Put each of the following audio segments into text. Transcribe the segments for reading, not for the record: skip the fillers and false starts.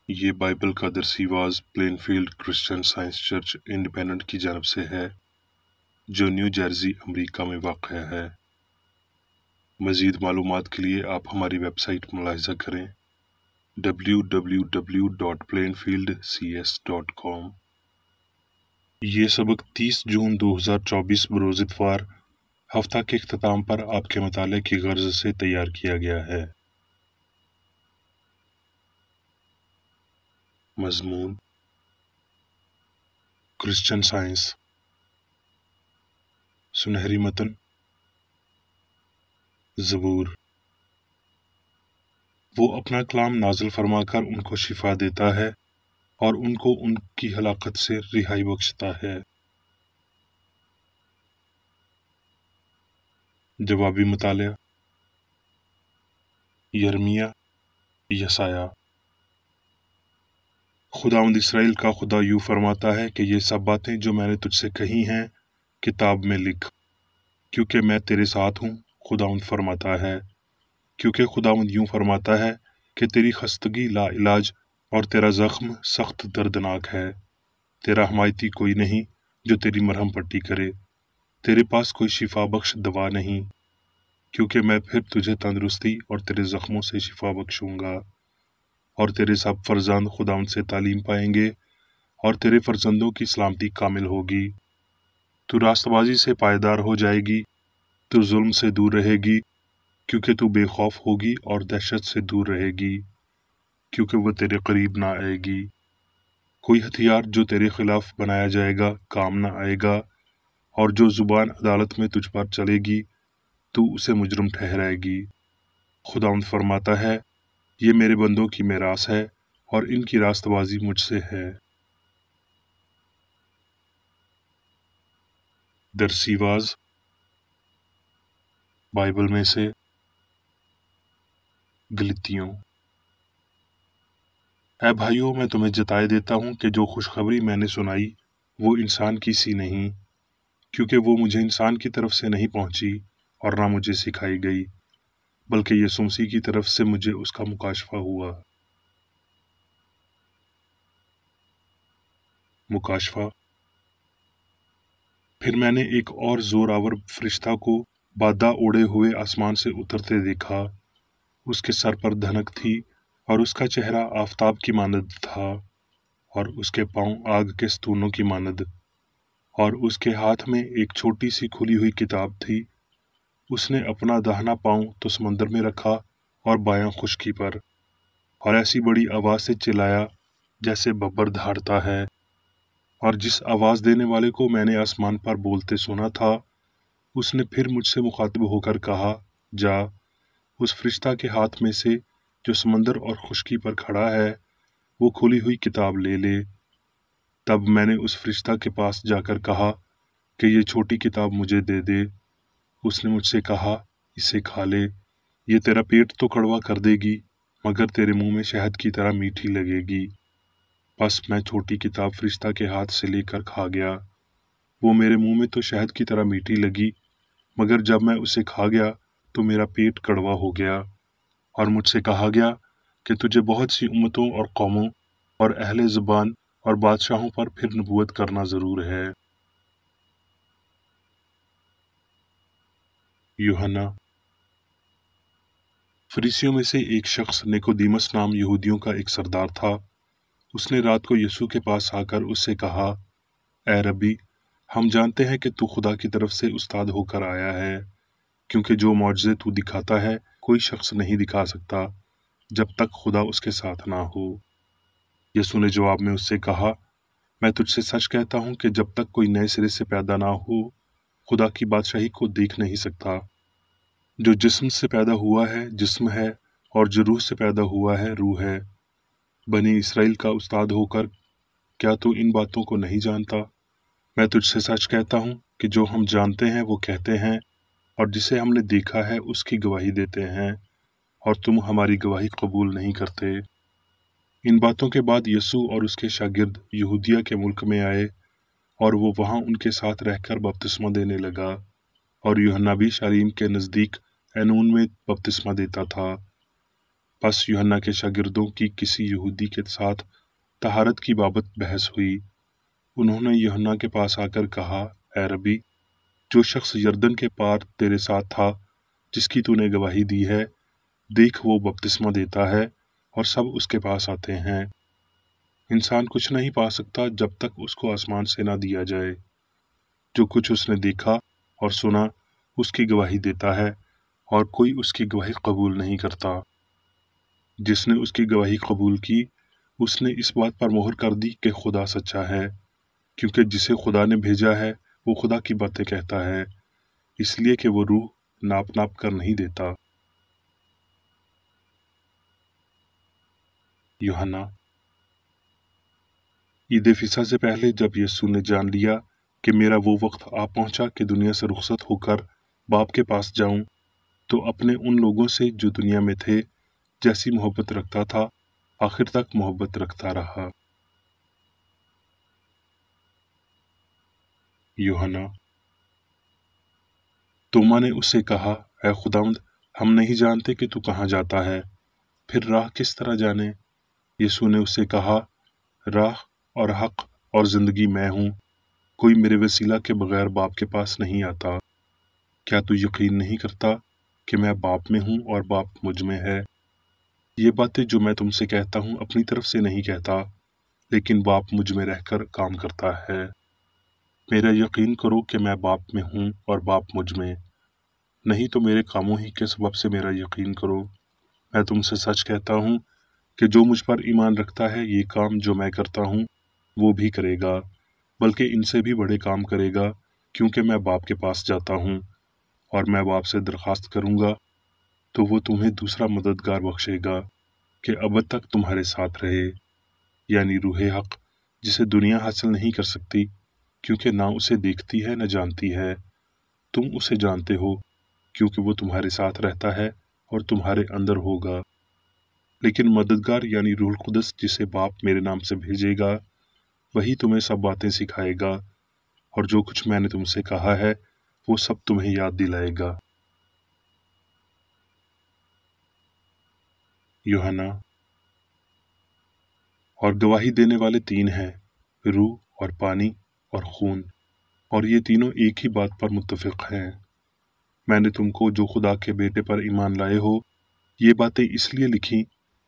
ये बाइबल का दरसी वाज Plainfield Christian Science Church Independent की जानब से है, जो न्यू जर्सी अमरीका में वाक़या है। मज़ीद मालूमात के लिए आप हमारी वेबसाइट मुलाहिज़ा करें www.plainfieldcs.com। ये सबक 30 जून 2024 बरोज़ इतवार हफ्ता के इख्तिताम पर आपके मताले की गर्ज से तैयार किया गया है। मज़मून क्रिश्चियन साइंस, सुनहरी मतन, ज़बूर। वो अपना कलाम नाज़िल फरमाकर उनको शिफा देता है और उनको उनकी हलाकत से रिहाई बख्शता है। जवाबी मुतालिया यर्मिया, यसाया। खुदावंद इसराइल का खुदा यूं फरमाता है कि ये सब बातें जो मैंने तुझसे कही हैं किताब में लिख, क्योंकि मैं तेरे साथ हूँ, खुदावंद फरमाता है। क्योंकि खुदावंद यूं फरमाता है कि तेरी खस्तगी ला इलाज और तेरा जख्म सख्त दर्दनाक है। तेरा हमायती कोई नहीं जो तेरी मरहम पट्टी करे, तेरे पास कोई शिफा बख्श दवा नहीं, क्योंकि मैं फिर तुझे तंदुरुस्ती और तेरे जख्मों से शिफा बख्शूंगा। और तेरे सब फर्जंद खुदावंद से तालीम पाएंगे और तेरे फर्जंदों की सलामती कामिल होगी। तू रास्तबाजी से पायदार हो जाएगी, तू जुल्म से दूर रहेगी, क्योंकि तू बेखौफ होगी और दहशत से दूर रहेगी, क्योंकि वो तेरे करीब ना आएगी। कोई हथियार जो तेरे खिलाफ बनाया जाएगा काम ना आएगा, और जो जुबान अदालत में तुझ पर चलेगी तू उसे मुजरम ठहराएगी। खुदावंद फरमाता है, ये मेरे बंदों की मेरास है और इनकी रास्तबाजी मुझसे है। दरसीवाज बाइबल में से गलतियों। ऐ भाइयों, मैं तुम्हें जताए देता हूँ कि जो खुशखबरी मैंने सुनाई वो इंसान की सी नहीं, क्योंकि वो मुझे इंसान की तरफ से नहीं पहुंची और ना मुझे सिखाई गई, बल्कि यीशु मसीह की तरफ से मुझे उसका मुकाशफा हुआ। मुकाशफा। फिर मैंने एक और जोरावर फरिश्ता को बादा ओढ़े हुए आसमान से उतरते देखा। उसके सर पर धनक थी और उसका चेहरा आफताब की मानद था और उसके पांव आग के स्तूनों की मानद, और उसके हाथ में एक छोटी सी खुली हुई किताब थी। उसने अपना दाहिना पांव तो समंदर में रखा और बायां खुश्की पर, और ऐसी बड़ी आवाज से चिल्लाया जैसे बब्बर दहाड़ता है। और जिस आवाज देने वाले को मैंने आसमान पर बोलते सुना था, उसने फिर मुझसे मुखातिब होकर कहा, जा उस फरिश्ता के हाथ में से जो समंदर और खुश्की पर खड़ा है वो खुली हुई किताब ले ले। तब मैंने उस फरिश्ता के पास जाकर कहा कि ये छोटी किताब मुझे दे दे। उसने मुझसे कहा, इसे खा ले, ये तेरा पेट तो कड़वा कर देगी मगर तेरे मुंह में शहद की तरह मीठी लगेगी। बस मैं छोटी किताब फरिश्ता के हाथ से लेकर खा गया। वो मेरे मुंह में तो शहद की तरह मीठी लगी, मगर जब मैं उसे खा गया तो मेरा पेट कड़वा हो गया। और मुझसे कहा गया कि तुझे बहुत सी उम्मतों और कौमों और अहले ज़ुबान और बादशाहों पर फिर नबूवत करना ज़रूर है। यूहन्ना। फरीसियों में से एक शख्स निकोदीमस नाम यहूदियों का एक सरदार था। उसने रात को यीशु के पास आकर उससे कहा, ए रब्बी, हम जानते हैं कि तू खुदा की तरफ से उस्ताद होकर आया है, क्योंकि जो मौजज़े तू दिखाता है कोई शख्स नहीं दिखा सकता जब तक खुदा उसके साथ ना हो। यीशु ने जवाब में उससे कहा, मैं तुझसे सच कहता हूँ कि जब तक कोई नए सिरे से पैदा ना हो खुदा की बादशाही को देख नहीं सकता। जो जिस्म से पैदा हुआ है जिस्म है, और जो रूह से पैदा हुआ है रूह है। बनी इसराइल का उस्ताद होकर क्या तू इन बातों को नहीं जानता? मैं तुझसे सच कहता हूँ कि जो हम जानते हैं वो कहते हैं, और जिसे हमने देखा है उसकी गवाही देते हैं, और तुम हमारी गवाही कबूल नहीं करते। इन बातों के बाद यीशु और उसके शागिर्द यहूदिया के मुल्क में आए, और वो वहाँ उनके साथ रहकर बपतिस्मा देने लगा। और यूहन्ना भी शालीम के नज़दीक ऐनून में बपतिस्मा देता था। बस यूहन्ना के शागिर्दों की किसी यहूदी के साथ तहारत की बाबत बहस हुई। उन्होंने यूहन्ना के पास आकर कहा, ऐ रबी, जो शख्स यरदन के पार तेरे साथ था, जिसकी तूने गवाही दी है, देख वो बपतिस्मा देता है और सब उसके पास आते हैं। इंसान कुछ नहीं पा सकता जब तक उसको आसमान से ना दिया जाए। जो कुछ उसने देखा और सुना उसकी गवाही देता है, और कोई उसकी गवाही कबूल नहीं करता। जिसने उसकी गवाही कबूल की, उसने इस बात पर मोहर कर दी कि खुदा सच्चा है, क्योंकि जिसे खुदा ने भेजा है वो खुदा की बातें कहता है, इसलिए कि वो रूह नाप नाप कर नहीं देता। यूहन्ना। ईद फिसा से पहले जब यीशु ने जान लिया कि मेरा वो वक्त आ पहुंचा कि दुनिया से रुखसत होकर बाप के पास जाऊं, तो अपने उन लोगों से जो दुनिया में थे जैसी मोहब्बत रखता था, आखिर तक मोहब्बत रखता रहा। यूहन्ना। तोमा ने उससे कहा, ऐ खुदावंद, हम नहीं जानते कि तू कहाँ जाता है, फिर राह किस तरह जाने? यीशु ने उससे कहा, राह और हक और जिंदगी मैं हूँ, कोई मेरे वसीला के बगैर बाप के पास नहीं आता। क्या तू यकीन नहीं करता कि मैं बाप में हूँ और बाप मुझ में है? ये बातें जो मैं तुमसे कहता हूँ अपनी तरफ से नहीं कहता, लेकिन बाप मुझ में रहकर काम करता है। मेरा यकीन करो कि मैं बाप में हूँ और बाप मुझ में, नहीं तो मेरे कामों ही के सबब से मेरा यकीन करो। मैं तुमसे सच कहता हूँ कि जो मुझ पर ईमान रखता है, ये काम जो मैं करता हूँ वो भी करेगा, बल्कि इनसे भी बड़े काम करेगा, क्योंकि मैं बाप के पास जाता हूँ। और मैं बाप से दरख्वास्त करूँगा तो वो तुम्हें दूसरा मददगार बख्शेगा कि अब तक तुम्हारे साथ रहे, यानी रूहे हक, जिसे दुनिया हासिल नहीं कर सकती, क्योंकि ना उसे देखती है न जानती है। तुम उसे जानते हो, क्योंकि वो तुम्हारे साथ रहता है और तुम्हारे अंदर होगा। लेकिन मददगार यानी रूहुल कुदस, जिसे बाप मेरे नाम से भेजेगा, वही तुम्हें सब बातें सिखाएगा, और जो कुछ मैंने तुमसे कहा है वो सब तुम्हें याद दिलाएगा। यूहन्ना। और गवाही देने वाले तीन हैं, रूह और पानी और खून, और ये तीनों एक ही बात पर मुत्तफिक हैं। मैंने तुमको जो खुदा के बेटे पर ईमान लाए हो, ये बातें इसलिए लिखी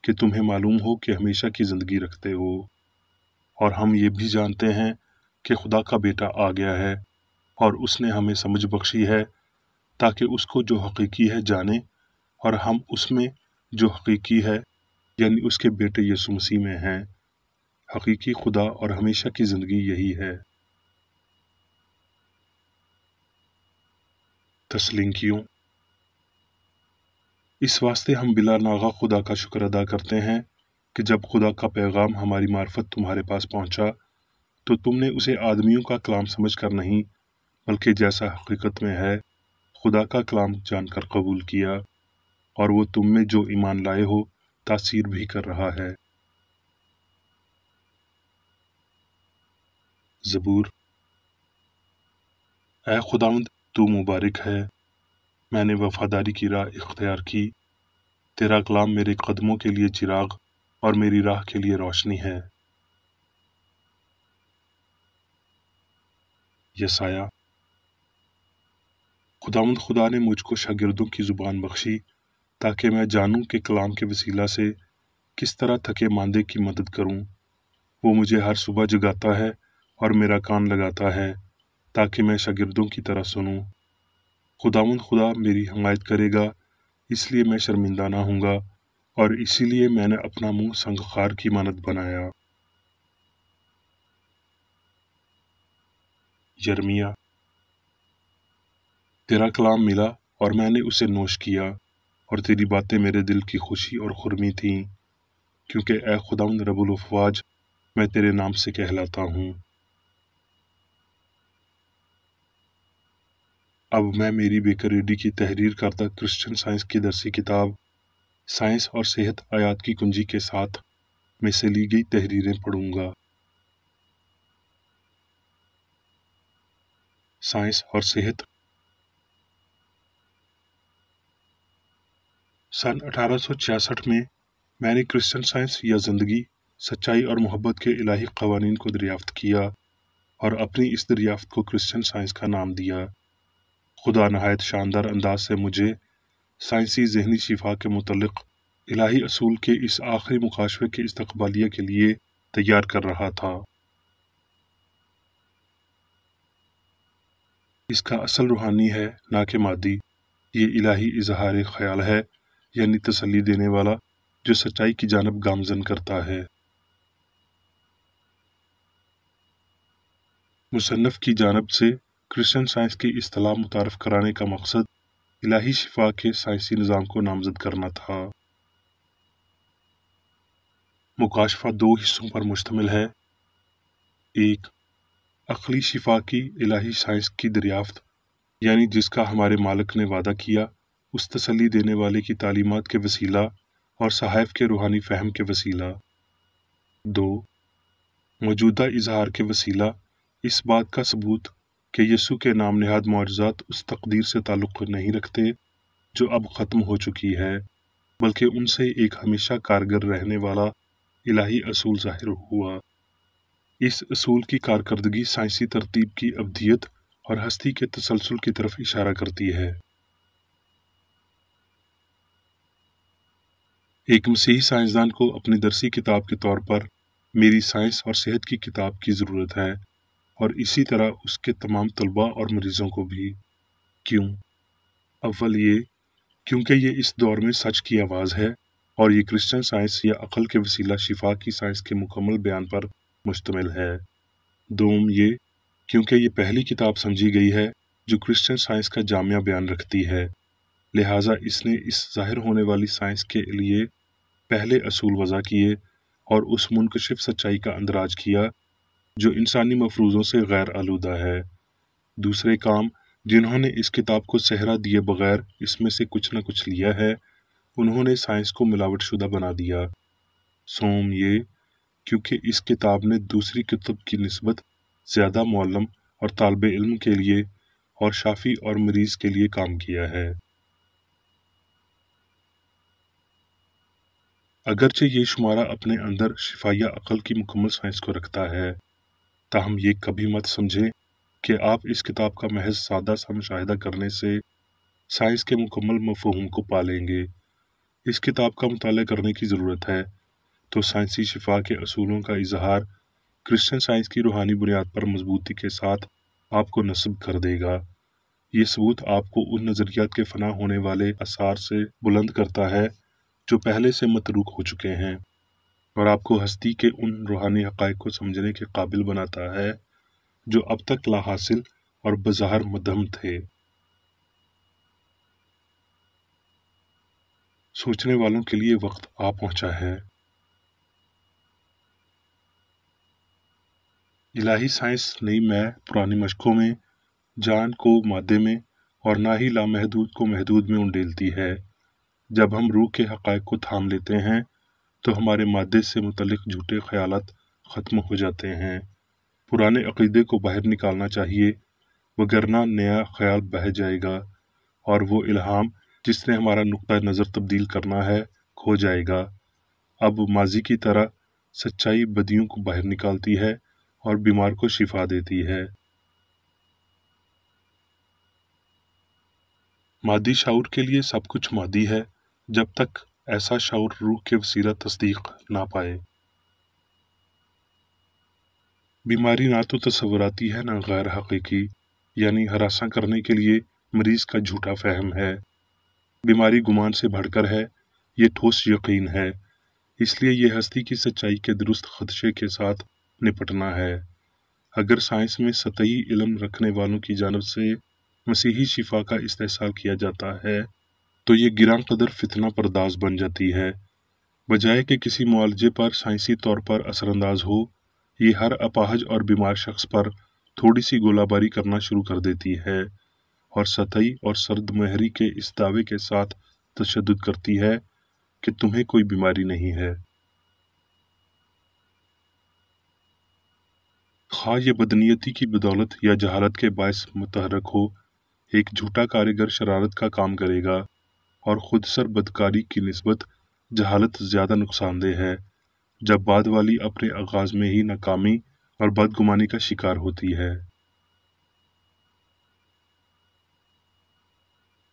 कि तुम्हें मालूम हो कि हमेशा की जिंदगी रखते हो। और हम ये भी जानते हैं कि खुदा का बेटा आ गया है, और उसने हमें समझ बख्शी है, ताकि उसको जो हकीकी है जाने, और हम उसमें जो हकीकी है यानी उसके बेटे यीशु मसीह में हैं। हकीकी खुदा और हमेशा की जिंदगी यही है। तस्लींकियों। इस वास्ते हम बिला नागा खुदा का शुक्र अदा करते हैं कि जब खुदा का पैगाम हमारी मार्फत तुम्हारे पास पहुंचा, तो तुमने उसे आदमियों का कलाम समझकर नहीं, बल्कि जैसा हकीकत में है खुदा का कलाम जानकर कबूल किया, और वो तुम में जो ईमान लाए हो तासीर भी कर रहा है। ज़बूर। ऐ खुदावंद, तू मुबारक है, मैंने वफादारी की राह इख्तियार की। तेरा कलाम मेरे कदमों के लिए चिराग और मेरी राह के लिए रोशनी है। यसाया। खुदावंद खुदा ने मुझको शागिर्दों की ज़ुबान बख्शी, ताकि मैं जानूं कि कलाम के वसीला से किस तरह थके मांदे की मदद करूं। वो मुझे हर सुबह जगाता है और मेरा कान लगाता है, ताकि मैं शागिर्दों की तरह सुनूं। खुदावंद खुदा मेरी हमायत करेगा, इसलिए मैं शर्मिंदा ना हूँगा, और इसीलिए मैंने अपना मुंह संगखार की मानद बनाया। यर्मिया। तेरा कलाम मिला और मैंने उसे नोश किया, और तेरी बातें मेरे दिल की खुशी और खुरमी थीं, क्योंकि ए खुदावंद रब्बुल अफ़वाज, मैं तेरे नाम से कहलाता हूँ। अब मैं मेरी बेकरेडी की तहरीर करता क्रिश्चियन साइंस की दरसी किताब साइंस और सेहत आयात की कुंजी के साथ में से ली गई तहरीरें पढ़ूंगा। साइंस और सेहत। सन 1866 में मैंने क्रिश्चियन साइंस या ज़िंदगी, सच्चाई और मोहब्बत के इलाही क़वानीन को दरियाफ्त किया और अपनी इस दरियाफ्त को क्रिश्चियन साइंस का नाम दिया। खुदा नहायत शानदार अंदाज से मुझे साइंसी ज़हनी शिफा के मुतल्लिक़ इलाही असूल के इस आखिरी मुकाशफे के इस्तक़बालिया के लिए तैयार कर रहा था। इसका असल रूहानी है, ना कि मादी। ये इलाही इजहार ख्याल है, यानी तसल्ली देने वाला, जो सच्चाई की जानब गामजन करता है। मुसन्नफ़ की जानब से क्रिश्चियन साइंस की इस्तिलाह मुतारफ़ कराने का मकसद इलाही शिफा के साइंसी निज़ाम को नामज़द करना था। मुकाशफा दो हिस्सों पर मुश्तमिल है। एक, अक़ली शिफा की इलाही साइंस की दरियाफ्त, यानी जिसका हमारे मालिक ने वादा किया, उस तसल्ली देने वाले की तालीमात के वसीला और सहाइफ के रूहानी फ़हम के वसीला। दो, मौजूदा इजहार के वसीला इस बात का सबूत कि यीशु के नाम निहाद मौजज़ात उस तकदीर से ताल्लुक़ नहीं रखते जो अब ख़त्म हो चुकी है, बल्कि उनसे एक हमेशा कारगर रहने वाला इलाही असूल ज़ाहिर हुआ। इस असूल की कारकर्दगी साइंसी तरतीब की अब्दियत और हस्ती के तसलसल की तरफ इशारा करती है। एक मसीही साइंसदान को अपनी दरसी किताब के तौर पर मेरी साइंस और सेहत की किताब की ज़रूरत है, और इसी तरह उसके तमाम तलबा और मरीज़ों को भी। क्यों? अव्वल ये, क्योंकि ये इस दौर में सच की आवाज़ है और ये क्रिश्चियन साइंस या अक़ल के वसीला शिफा की साइंस के मुकम्मल बयान पर मुश्तमिल है। दोम ये, क्योंकि ये पहली किताब समझी गई है जो क्रिश्चियन साइंस का जामिया बयान रखती है, लिहाजा इसने इस ज़ाहिर होने वाली साइंस के लिए पहले असूल वज़ा किए और उस मुनकशिफ सच्चाई का अंदराज किया जो इंसानी मफरूज़ों से गैर आलूदा है। दूसरे काम जिन्होंने इस किताब को सहरा दिए बगैर इसमें से कुछ न कुछ लिया है, उन्होंने साइंस को मिलावट शुदा बना दिया। सोम ये, क्योंकि इस किताब ने दूसरी किताब की निस्बत ज़्यादा मुअल्लम और तालिब इल्म के लिए और शाफी और मरीज़ के लिए काम किया है। अगरचे ये शुमारा अपने अंदर शिफाया अक़ल की मुकम्मल साइंस को रखता है, ताहम ये कभी मत समझें कि आप इस किताब का महज सादा सा मुशाहिदा करने से साइंस के मुकम्मल मफ़हूम को पालेंगे। इस किताब का मुताला करने की ज़रूरत है, तो साइंसी शिफा के असूलों का इजहार क्रिश्चियन साइंस की रूहानी बुनियाद पर मजबूती के साथ आपको नस्ब कर देगा। ये सबूत आपको उन नज़रियात के फना होने वाले आसार से बुलंद करता है जो पहले से मतरूक हो चुके हैं, और आपको हस्ती के उन रूहानी हक़ाइक़ को समझने के काबिल बनाता है जो अब तक ला हासिल और बज़ाहिर मदहम थे। सोचने वालों के लिए वक्त आ पहुंचा है। इलाही साइंस नहीं मैं पुरानी मशकों में जान को मादे में और ना ही लामहदूद को महदूद में उंडेलती है। जब हम रूह के हक़ाइक़ को थाम लेते हैं तो हमारे मादे से मुतल्लिक़ झूठे ख़यालात ख़त्म हो जाते हैं। पुराने अक़ीदे को बाहर निकालना चाहिए, वगरना नया ख़याल बह जाएगा और वो इल्हाम जिसने हमारा नुक्ता नज़र तब्दील करना है खो जाएगा। अब माजी की तरह सच्चाई बदियों को बाहर निकालती है और बीमार को शिफा देती है। मादी शाऊर के लिए सब कुछ मादी है जब तक ऐसा शाऊर रूह के वसीला तस्दीक ना पाए। बीमारी ना तो तस्वुराती है ना गैर हकीकी, यानी हरासा करने के लिए मरीज का झूठा फहम है। बीमारी गुमान से बढ़कर है, ये ठोस यकीन है। इसलिए ये हस्ती की सच्चाई के दुरुस्त खदशे के साथ निपटना है। अगर साइंस में सतही इल्म रखने वालों की जानब से मसीही शिफा का इस्तेहसाल किया जाता है तो ये गिरां कदर फितना परदाज बन जाती है। बजाय कि किसी मुआलजे पर साइंसी तौर पर असरअंदाज हो, ये हर अपाहज और बीमार शख्स पर थोड़ी सी गोलाबारी करना शुरू कर देती है और सतही और सर्दमहरी के इस दावे के साथ तशद्दुद करती है कि तुम्हें कोई बीमारी नहीं है। खा ये बदनीयती की बदौलत या जहालत के बायस मुतहरक हो, एक झूठा कारीगर शरारत का काम करेगा और खुद सर बदकारी की निस्बत جہالت زیادہ نقصان دہ ہے جب بعد والی اپنے آغاز میں ہی ناکامی اور بدگمانی کا شکار ہوتی ہے۔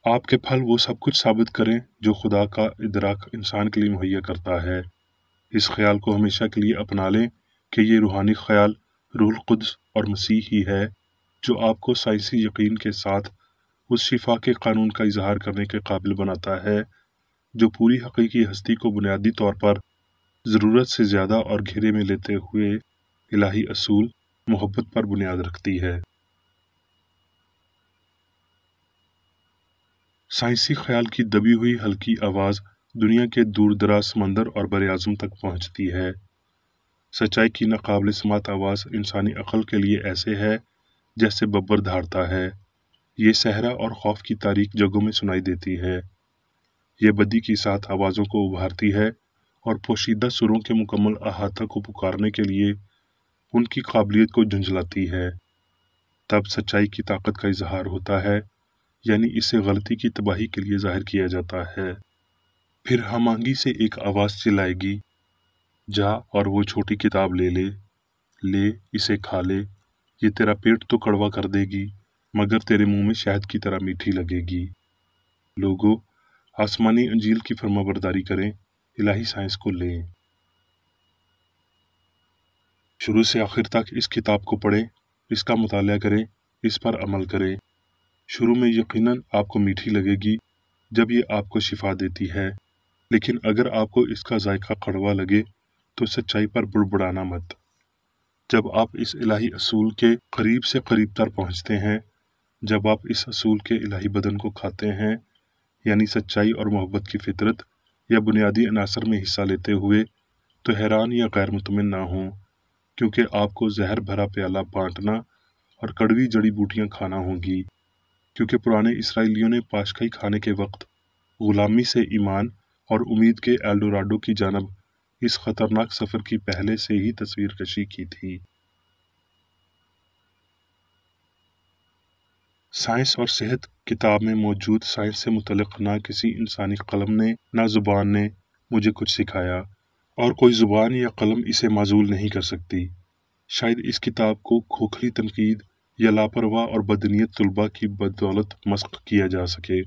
آپ کے پھل وہ سب کچھ ثابت کریں جو خدا کا ادراک انسان کے لیے مہیا کرتا ہے۔ اس خیال کو ہمیشہ کے لیے اپنا لیں کہ یہ روحانی خیال روح القدس اور مسیح ہی ہے جو آپ کو سائنسی یقین کے ساتھ اس شفا کے قانون کا اظہار کرنے کے قابل بناتا ہے جو پوری حقیقی ہستی کو بنیادی طور پر ضرورت سے زیادہ اور گھیرے میں لیتے ہوئے الہی اصول محبت پر بنیاد رکھتی ہے۔ سائنسی خیال کی دبی ہوئی ہلکی آواز دنیا کے دور دراز سمندر اور بر اعظم تک پہنچتی ہے۔ سچائی کی ناقابل سماعت آواز انسانی عقل کے لیے ایسے ہے جیسے ببر دھاڑتا ہے۔ یہ صحرا اور خوف کی تاریک جگہوں میں سنائی دیتی ہے۔ یہ بدی کی ساتھ آوازوں کو ابھارتی ہے اور پوشیدہ سروں کے مکمل احاطہ کو پکارنے کے لیے ان کی قابلیت کو جھنجھلاتی ہے۔ تب سچائی کی طاقت کا اظہار ہوتا ہے، یعنی اسے غلطی کی تباہی کے لیے ظاہر کیا جاتا ہے۔ پھر ہم آہنگی سے ایک آواز چلائے گی، جا اور وہ چھوٹی کتاب لے اسے کھا لے، یہ تیرا پیٹ تو کڑوا کر دے گی مگر تیرے منہ میں شہد کی طرح میٹھی لگے گی۔ لوگو، آسمانی انجیل کی فرمانبرداری کریں، الہی سائنس کو لیں۔ شروع سے آخر تک اس کتاب کو پڑھیں، اس کا مطالعہ کریں، اس پر عمل کریں۔ شروع میں یقیناً آپ کو میٹھی لگے گی جب یہ آپ کو شفا دیتی ہے، لیکن اگر آپ کو اس کا ذائقہ کڑوا لگے تو سچائی پر بڑبڑانا مت۔ جب آپ اس الہی اصول کے قریب سے قریب تر پہنچتے ہیں، جب آپ اس اصول کے الہی بدن کو کھاتے ہیں، یعنی سچائی اور محبت کی فطرت یا بنیادی عناصر میں حصہ لیتے ہوئے، تو حیران یا غیر مطمئن نہ ہوں، کیونکہ آپ کو زہر بھرا پیالہ بانٹنا اور کڑوی جڑی بوٹیاں کھانا ہوں گی، کیونکہ پرانے اسرائیلیوں نے پاشکائی کھانے کے وقت غلامی سے ایمان اور امید کے ایلڈوراڈو کی جانب اس خطرناک سفر کی پہلے سے ہی تصویر کشی کی تھی۔ سائنس اور صحت کتاب میں موجود سائنس سے متعلق نہ کسی انسانی قلم نے نہ زبان نے مجھے کچھ سکھایا، اور کوئی زبان یا قلم اسے معزول نہیں کر سکتی۔ شاید اس کتاب کو کھوکھلی تنقید یا لاپرواہ اور بدنیت طلباء کی بدولت مسخ کیا جا سکے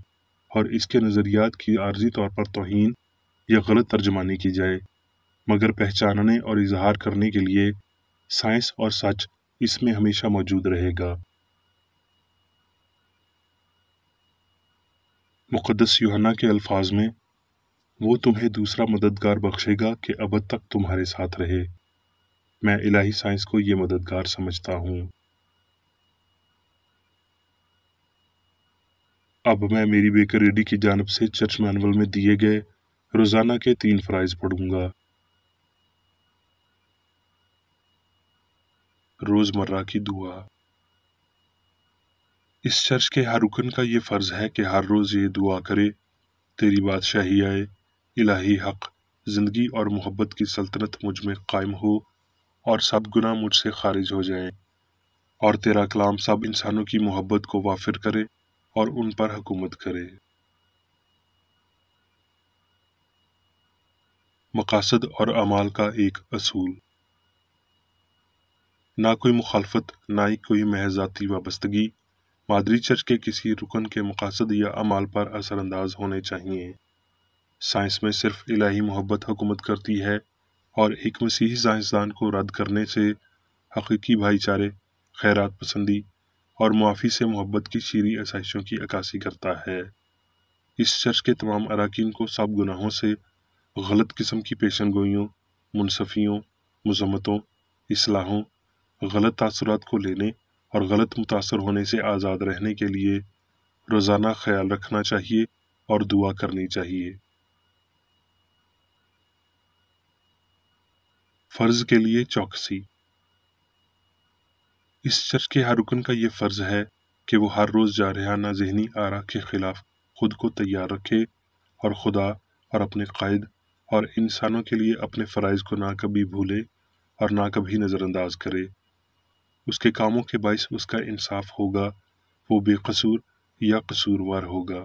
اور اس کے نظریات کی عارضی طور پر توہین یا غلط ترجمانی کی جائے، مگر پہچاننے اور اظہار کرنے کے لیے سائنس اور سچ اس میں ہمیشہ موجود رہے گا۔ مقدس یوحنا کے الفاظ میں، وہ تمہیں دوسرا مددگار بخشے گا کہ ابد تک تمہارے ساتھ رہے۔ میں الہی سائنس کو یہ مددگار سمجھتا ہوں۔ اب میں میری بیکر ریڈی کی جانب سے چرچ مینول میں دیے گئے روزانہ کے 3 فرائض پڑھوں گا۔ روزمرہ کی دعا۔ اس چرچ کے ہر رکن کا یہ فرض ہے کہ ہر روز یہ دعا کرے، تیری بادشاہی آئے، الہی حق، زندگی اور محبت کی سلطنت مجھ میں قائم ہو اور سب گناہ مجھ سے خارج ہو جائیں، اور تیرا کلام سب انسانوں کی محبت کو وافر کرے اور ان پر حکومت کرے۔ مقاصد اور اعمال کا ایک اصول۔ نہ کوئی مخالفت، نہ ہی کوئی محض ذاتی وابستگی مادری چرچ کے کسی رکن کے مقاصد یا اعمال پر اثر انداز ہونے چاہیے۔ سائنس میں صرف الہی محبت حکومت کرتی ہے، اور ایک مسیحی سائنسدان کو رد کرنے سے حقیقی بھائی چارے، خیرات پسندی اور معافی سے محبت کی شیریں آسائشوں کی عکاسی کرتا ہے۔ اس چرچ کے تمام اراکین کو سب گناہوں سے، غلط قسم کی پیشن گوئیوں، منصفیوں، مذمتوں، اصلاحوں، غلط تاثرات کو لینے اور غلط متاثر ہونے سے آزاد رہنے کے لیے روزانہ خیال رکھنا چاہیے اور دعا کرنی چاہیے۔ فرض کے لیے چوکسی۔ اس چرچ کے ہر رکن کا یہ فرض ہے کہ وہ ہر روز جارحانہ ذہنی آرا کے خلاف خود کو تیار رکھے اور خدا اور اپنے قائد اور انسانوں کے لیے اپنے فرائض کو نہ کبھی بھولے اور نہ کبھی نظر انداز کرے۔ اس کے کاموں کے باعث اس کا انصاف ہوگا، وہ بے قصور یا قصوروار ہوگا۔